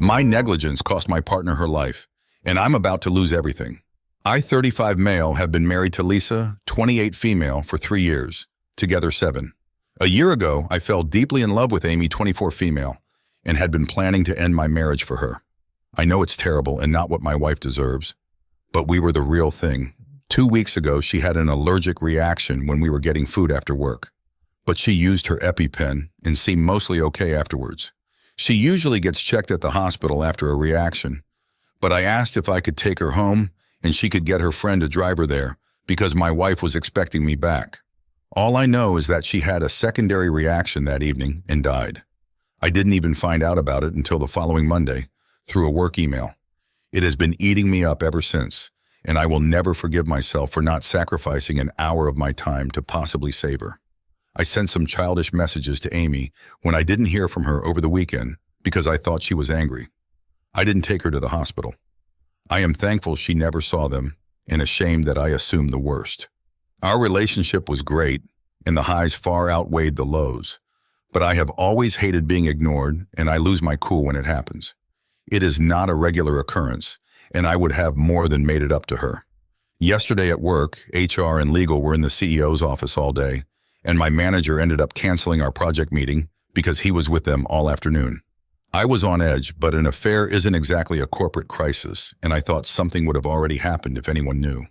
My negligence cost my partner her life, and I'm about to lose everything. I, 35 male, have been married to Lisa, 28 female, for 3 years, together 7. A year ago, I fell deeply in love with Amy, 24 female, and had been planning to end my marriage for her. I know it's terrible and not what my wife deserves, but we were the real thing. 2 weeks ago, she had an allergic reaction when we were getting food after work, but she used her EpiPen and seemed mostly okay afterwards. She usually gets checked at the hospital after a reaction, but I asked if I could take her home and she could get her friend to drive her there because my wife was expecting me back. All I know is that she had a secondary reaction that evening and died. I didn't even find out about it until the following Monday through a work email. It has been eating me up ever since, and I will never forgive myself for not sacrificing an hour of my time to possibly save her. I sent some childish messages to Amy when I didn't hear from her over the weekend because I thought she was angry. I didn't take her to the hospital. I am thankful she never saw them and ashamed that I assumed the worst. Our relationship was great, and the highs far outweighed the lows, but I have always hated being ignored, and I lose my cool when it happens. It is not a regular occurrence, and I would have more than made it up to her. Yesterday at work, HR and legal were in the CEO's office all day, and my manager ended up canceling our project meeting because he was with them all afternoon. I was on edge, but an affair isn't exactly a corporate crisis, and I thought something would have already happened if anyone knew.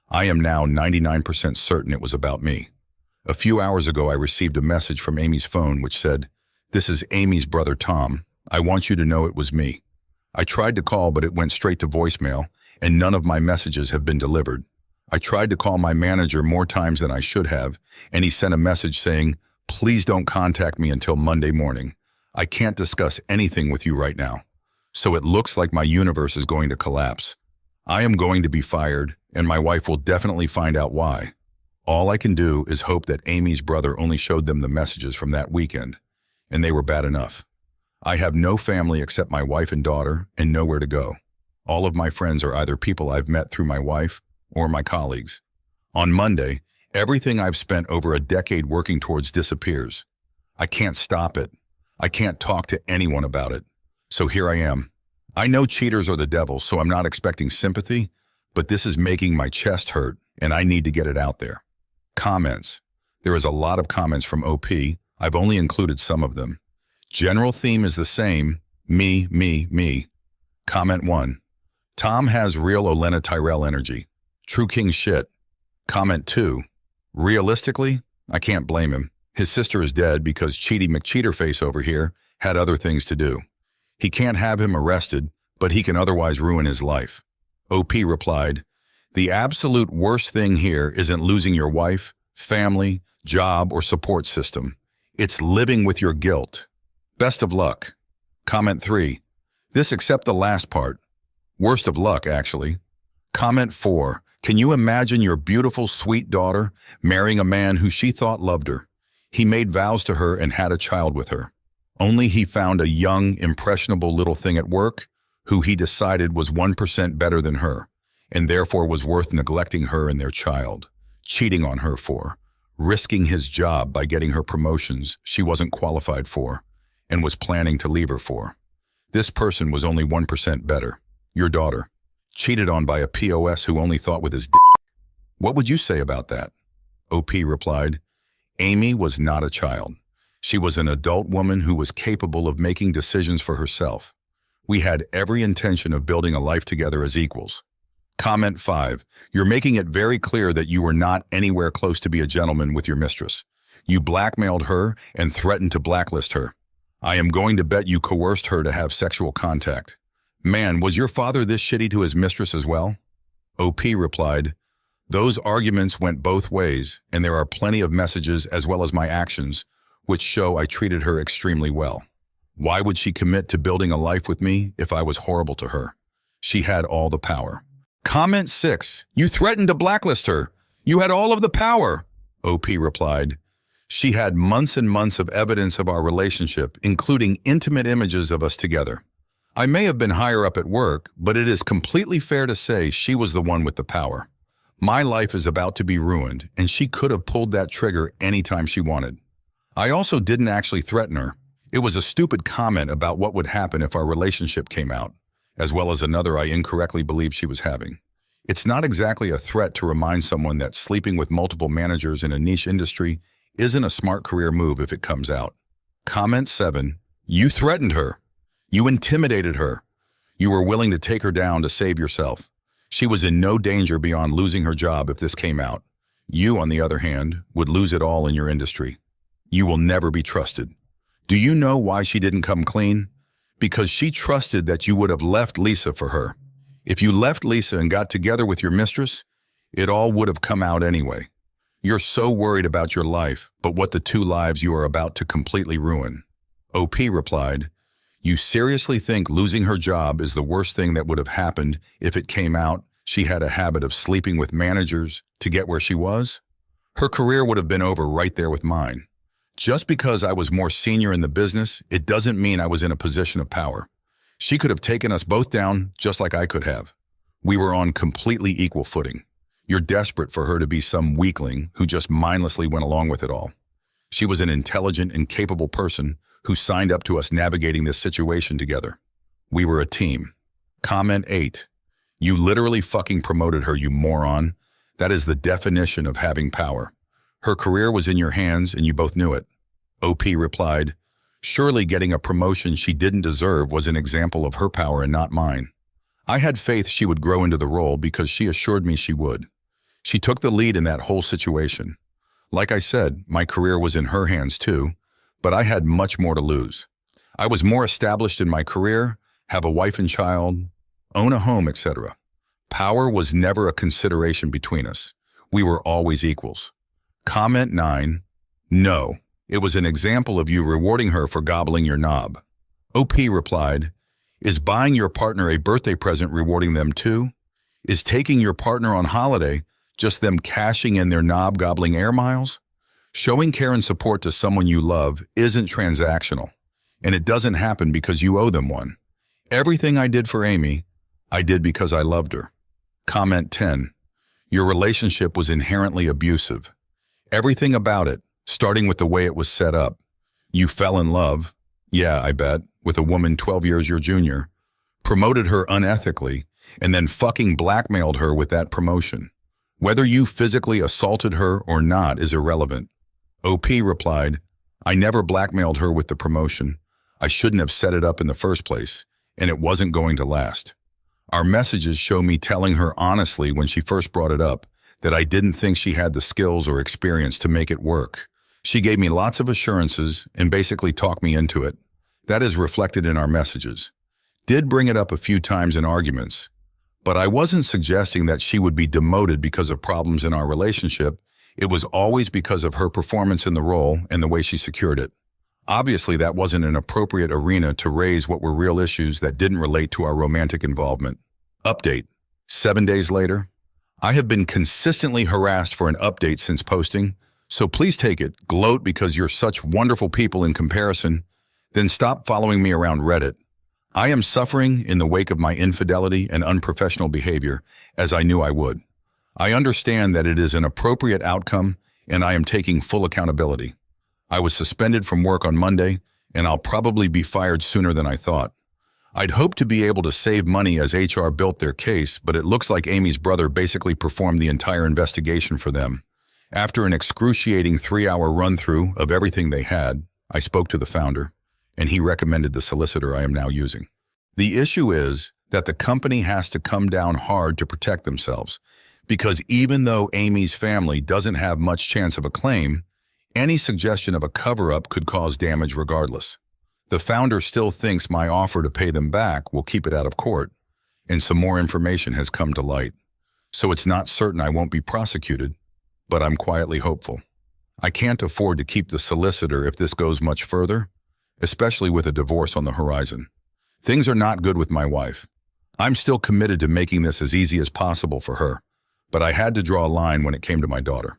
I am now 99% certain it was about me. A few hours ago, I received a message from Amy's phone which said, "This is Amy's brother Tom. I want you to know it was me." I tried to call, but it went straight to voicemail, and none of my messages have been delivered. I tried to call my manager more times than I should have, and he sent a message saying, "Please don't contact me until Monday morning. I can't discuss anything with you right now." So it looks like my universe is going to collapse. I am going to be fired, and my wife will definitely find out why. All I can do is hope that Amy's brother only showed them the messages from that weekend, and they were bad enough. I have no family except my wife and daughter, and nowhere to go. All of my friends are either people I've met through my wife or my colleagues. On Monday, everything I've spent over a decade working towards disappears. I can't stop it. I can't talk to anyone about it. So here I am. I know cheaters are the devil, so I'm not expecting sympathy, but this is making my chest hurt, and I need to get it out there. Comments. There is a lot of comments from OP. I've only included some of them. General theme is the same: me, me, me. Comment 1. Tom has real Olenna Tyrell energy. True king shit. Comment 2. Realistically, I can't blame him. His sister is dead because Cheaty McCheaterface over here had other things to do. He can't have him arrested, but he can otherwise ruin his life. OP replied, "The absolute worst thing here isn't losing your wife, family, job, or support system. It's living with your guilt. Best of luck." Comment 3. This except the last part. Worst of luck, actually. Comment 4. Can you imagine your beautiful, sweet daughter marrying a man who she thought loved her? He made vows to her and had a child with her. Only he found a young, impressionable little thing at work who he decided was 1% better than her, and therefore was worth neglecting her and their child, cheating on her for, risking his job by getting her promotions she wasn't qualified for, and was planning to leave her for. This person was only 1% better. Your daughter. Cheated on by a POS who only thought with his d***. What would you say about that? OP replied, Amy was not a child. She was an adult woman who was capable of making decisions for herself. We had every intention of building a life together as equals. Comment 5. You're making it very clear that you were not anywhere close to be a gentleman with your mistress. You blackmailed her and threatened to blacklist her. I am going to bet you coerced her to have sexual contact. Man, was your father this shitty to his mistress as well? OP replied, those arguments went both ways, and there are plenty of messages as well as my actions which show I treated her extremely well. Why would she commit to building a life with me if I was horrible to her? She had all the power. Comment 6. You threatened to blacklist her. You had all of the power. OP replied, she had months and months of evidence of our relationship, including intimate images of us together. I may have been higher up at work, but it is completely fair to say she was the one with the power. My life is about to be ruined, and she could have pulled that trigger anytime she wanted. I also didn't actually threaten her. It was a stupid comment about what would happen if our relationship came out, as well as another I incorrectly believed she was having. It's not exactly a threat to remind someone that sleeping with multiple managers in a niche industry isn't a smart career move if it comes out. Comment 7. You threatened her. You intimidated her. You were willing to take her down to save yourself. She was in no danger beyond losing her job if this came out. You, on the other hand, would lose it all in your industry. You will never be trusted. Do you know why she didn't come clean? Because she trusted that you would have left Lisa for her. If you left Lisa and got together with your mistress, it all would have come out anyway. You're so worried about your life, but what the two lives you are about to completely ruin. OP replied, you seriously think losing her job is the worst thing that would have happened if it came out she had a habit of sleeping with managers to get where she was? Her career would have been over right there with mine. Just because I was more senior in the business, it doesn't mean I was in a position of power. She could have taken us both down just like I could have. We were on completely equal footing. You're desperate for her to be some weakling who just mindlessly went along with it all. She was an intelligent and capable person who signed up to us navigating this situation together. We were a team. Comment 8. You literally fucking promoted her, you moron. That is the definition of having power. Her career was in your hands and you both knew it. OP replied, surely getting a promotion she didn't deserve was an example of her power and not mine. I had faith she would grow into the role because she assured me she would. She took the lead in that whole situation. Like I said, my career was in her hands too, but I had much more to lose. I was more established in my career, have a wife and child, own a home, etc. Power was never a consideration between us. We were always equals. Comment 9. No, it was an example of you rewarding her for gobbling your knob. OP replied, is buying your partner a birthday present rewarding them too? Is taking your partner on holiday just them cashing in their knob-gobbling air miles? Showing care and support to someone you love isn't transactional, and it doesn't happen because you owe them one. Everything I did for Amy, I did because I loved her. Comment 10. Your relationship was inherently abusive. Everything about it, starting with the way it was set up. You fell in love, yeah, I bet, with a woman 12 years your junior, promoted her unethically, and then fucking blackmailed her with that promotion. Whether you physically assaulted her or not is irrelevant. OP replied, I never blackmailed her with the promotion. I shouldn't have set it up in the first place, and it wasn't going to last. Our messages show me telling her honestly when she first brought it up that I didn't think she had the skills or experience to make it work. She gave me lots of assurances and basically talked me into it. That is reflected in our messages. Did bring it up a few times in arguments, but I wasn't suggesting that she would be demoted because of problems in our relationship. It was always because of her performance in the role and the way she secured it. Obviously, that wasn't an appropriate arena to raise what were real issues that didn't relate to our romantic involvement. Update. 7 days later. I have been consistently harassed for an update since posting, so please take it, gloat because you're such wonderful people in comparison, then stop following me around Reddit. I am suffering in the wake of my infidelity and unprofessional behavior, as I knew I would. I understand that it is an appropriate outcome, and I am taking full accountability. I was suspended from work on Monday, and I'll probably be fired sooner than I thought. I'd hoped to be able to save money as HR built their case, but it looks like Amy's brother basically performed the entire investigation for them. After an excruciating 3-hour run-through of everything they had, I spoke to the founder, and he recommended the solicitor I am now using. The issue is that the company has to come down hard to protect themselves, because even though Amy's family doesn't have much chance of a claim, any suggestion of a cover-up could cause damage regardless. The founder still thinks my offer to pay them back will keep it out of court, and some more information has come to light. So it's not certain I won't be prosecuted, but I'm quietly hopeful. I can't afford to keep the solicitor if this goes much further, especially with a divorce on the horizon. Things are not good with my wife. I'm still committed to making this as easy as possible for her, but I had to draw a line when it came to my daughter.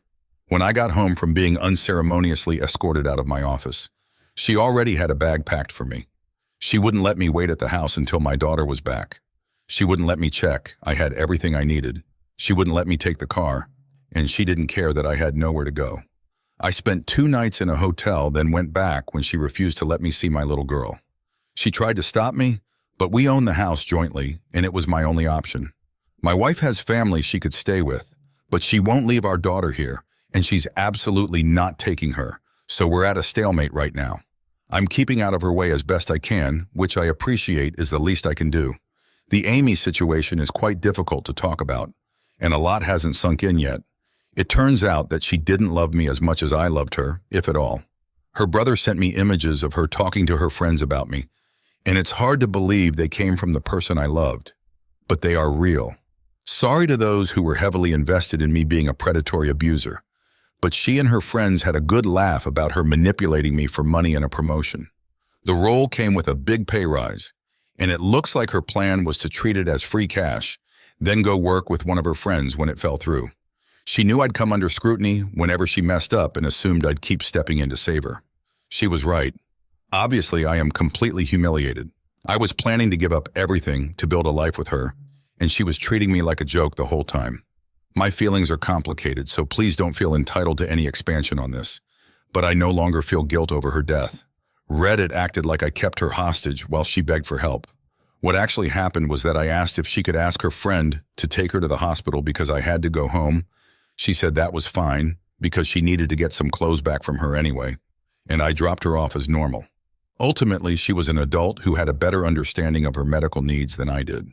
When I got home from being unceremoniously escorted out of my office, she already had a bag packed for me. She wouldn't let me wait at the house until my daughter was back. She wouldn't let me check. I had everything I needed. She wouldn't let me take the car, and she didn't care that I had nowhere to go. I spent 2 nights in a hotel, then went back when she refused to let me see my little girl. She tried to stop me, but we own the house jointly, and it was my only option. My wife has family she could stay with, but she won't leave our daughter here, and she's absolutely not taking her, so we're at a stalemate right now. I'm keeping out of her way as best I can, which I appreciate is the least I can do. The Amy situation is quite difficult to talk about, and a lot hasn't sunk in yet. It turns out that she didn't love me as much as I loved her, if at all. Her brother sent me images of her talking to her friends about me, and it's hard to believe they came from the person I loved. But they are real. Sorry to those who were heavily invested in me being a predatory abuser, but she and her friends had a good laugh about her manipulating me for money and a promotion. The role came with a big pay rise, and it looks like her plan was to treat it as free cash, then go work with one of her friends when it fell through. She knew I'd come under scrutiny whenever she messed up and assumed I'd keep stepping in to save her. She was right. Obviously, I am completely humiliated. I was planning to give up everything to build a life with her, and she was treating me like a joke the whole time. My feelings are complicated, so please don't feel entitled to any expansion on this. But I no longer feel guilt over her death. Reddit acted like I kept her hostage while she begged for help. What actually happened was that I asked if she could ask her friend to take her to the hospital because I had to go home. She said that was fine because she needed to get some clothes back from her anyway, and I dropped her off as normal. Ultimately, she was an adult who had a better understanding of her medical needs than I did.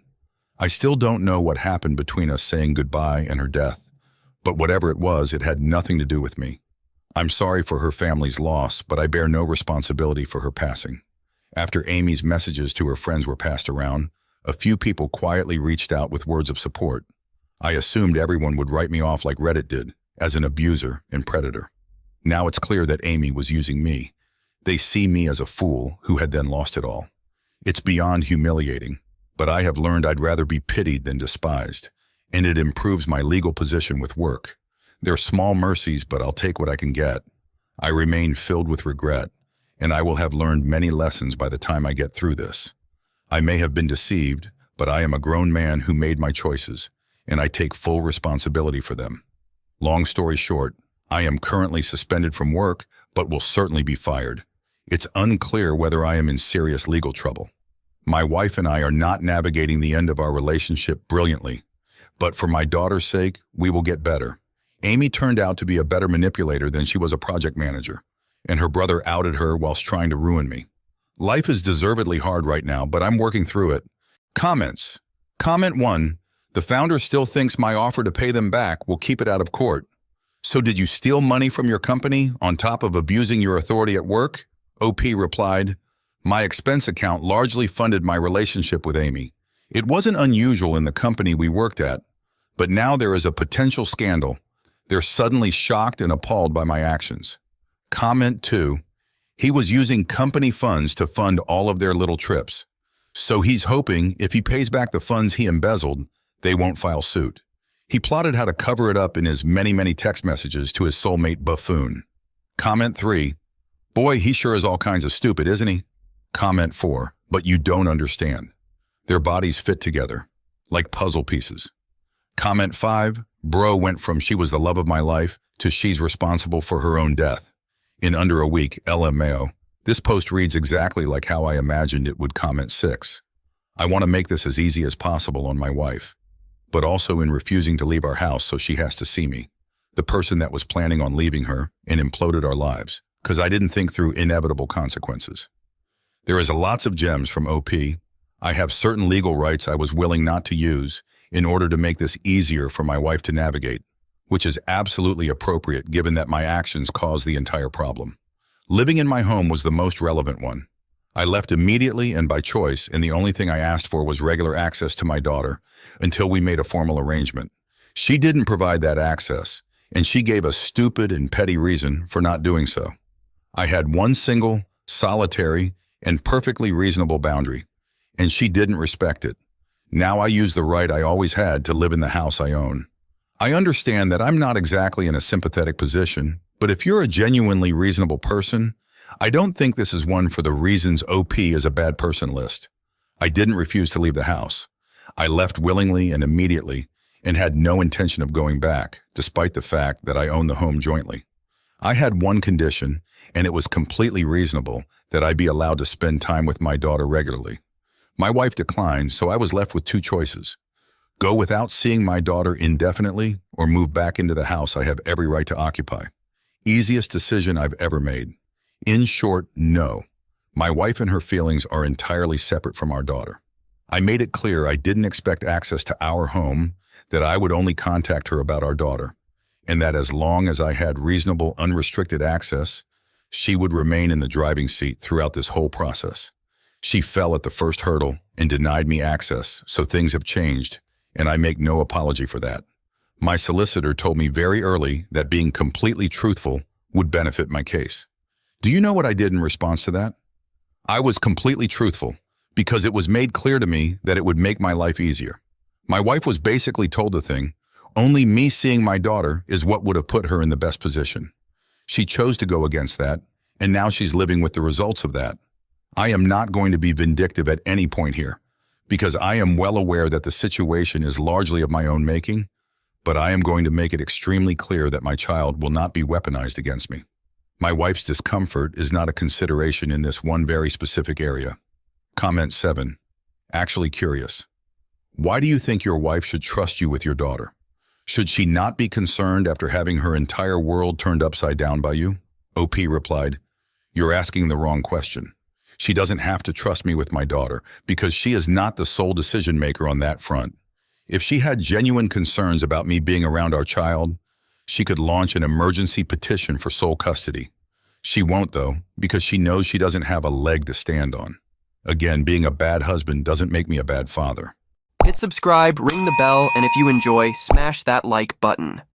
I still don't know what happened between us saying goodbye and her death, but whatever it was, it had nothing to do with me. I'm sorry for her family's loss, but I bear no responsibility for her passing. After Amy's messages to her friends were passed around, a few people quietly reached out with words of support. I assumed everyone would write me off like Reddit did, as an abuser and predator. Now it's clear that Amy was using me. They see me as a fool who had then lost it all. It's beyond humiliating, but I have learned I'd rather be pitied than despised, and it improves my legal position with work. They're small mercies, but I'll take what I can get. I remain filled with regret, and I will have learned many lessons by the time I get through this. I may have been deceived, but I am a grown man who made my choices, and I take full responsibility for them. Long story short, I am currently suspended from work, but will certainly be fired. It's unclear whether I am in serious legal trouble. My wife and I are not navigating the end of our relationship brilliantly, but for my daughter's sake, we will get better. Amy turned out to be a better manipulator than she was a project manager, and her brother outed her whilst trying to ruin me. Life is deservedly hard right now, but I'm working through it. Comments. Comment 1. The founder still thinks my offer to pay them back will keep it out of court. So did you steal money from your company on top of abusing your authority at work? OP replied, my expense account largely funded my relationship with Amy. It wasn't unusual in the company we worked at, but now there is a potential scandal. They're suddenly shocked and appalled by my actions. Comment 2. He was using company funds to fund all of their little trips. So he's hoping if he pays back the funds he embezzled, they won't file suit. He plotted how to cover it up in his many text messages to his soulmate buffoon. Comment 3. Boy, he sure is all kinds of stupid, isn't he? Comment 4. But you don't understand. Their bodies fit together, like puzzle pieces. Comment 5. Bro went from she was the love of my life to she's responsible for her own death. In under a week, LMAO. This post reads exactly like how I imagined it would. Comment 6. I want to make this as easy as possible on my wife, but also in refusing to leave our house so she has to see me, the person that was planning on leaving her, and imploded our lives, because I didn't think through inevitable consequences. There is lots of gems from OP. I have certain legal rights I was willing not to use in order to make this easier for my wife to navigate, which is absolutely appropriate given that my actions caused the entire problem. Living in my home was the most relevant one. I left immediately and by choice, and the only thing I asked for was regular access to my daughter until we made a formal arrangement. She didn't provide that access, and she gave a stupid and petty reason for not doing so. I had one single, solitary, and perfectly reasonable boundary, and she didn't respect it. Now I use the right I always had to live in the house I own. I understand that I'm not exactly in a sympathetic position, but if you're a genuinely reasonable person, I don't think this is one for the reasons OP is a bad person list. I didn't refuse to leave the house. I left willingly and immediately and had no intention of going back, despite the fact that I own the home jointly. I had one condition, and it was completely reasonable that I be allowed to spend time with my daughter regularly. My wife declined, so I was left with two choices. Go without seeing my daughter indefinitely, or move back into the house I have every right to occupy. Easiest decision I've ever made. In short, no. My wife and her feelings are entirely separate from our daughter. I made it clear I didn't expect access to our home, that I would only contact her about our daughter, and that as long as I had reasonable, unrestricted access, she would remain in the driving seat throughout this whole process. She fell at the first hurdle and denied me access, so things have changed, and I make no apology for that. My solicitor told me very early that being completely truthful would benefit my case. Do you know what I did in response to that? I was completely truthful because it was made clear to me that it would make my life easier. My wife was basically told the thing, only me seeing my daughter is what would have put her in the best position. She chose to go against that, and now she's living with the results of that. I am not going to be vindictive at any point here, because I am well aware that the situation is largely of my own making, but I am going to make it extremely clear that my child will not be weaponized against me. My wife's discomfort is not a consideration in this one very specific area. Comment 7. Actually curious. Why do you think your wife should trust you with your daughter? Should she not be concerned after having her entire world turned upside down by you? OP replied, you're asking the wrong question. She doesn't have to trust me with my daughter because she is not the sole decision maker on that front. If she had genuine concerns about me being around our child, she could launch an emergency petition for sole custody. She won't though, because she knows she doesn't have a leg to stand on. Again, being a bad husband doesn't make me a bad father. Hit subscribe, ring the bell, and if you enjoy, smash that like button.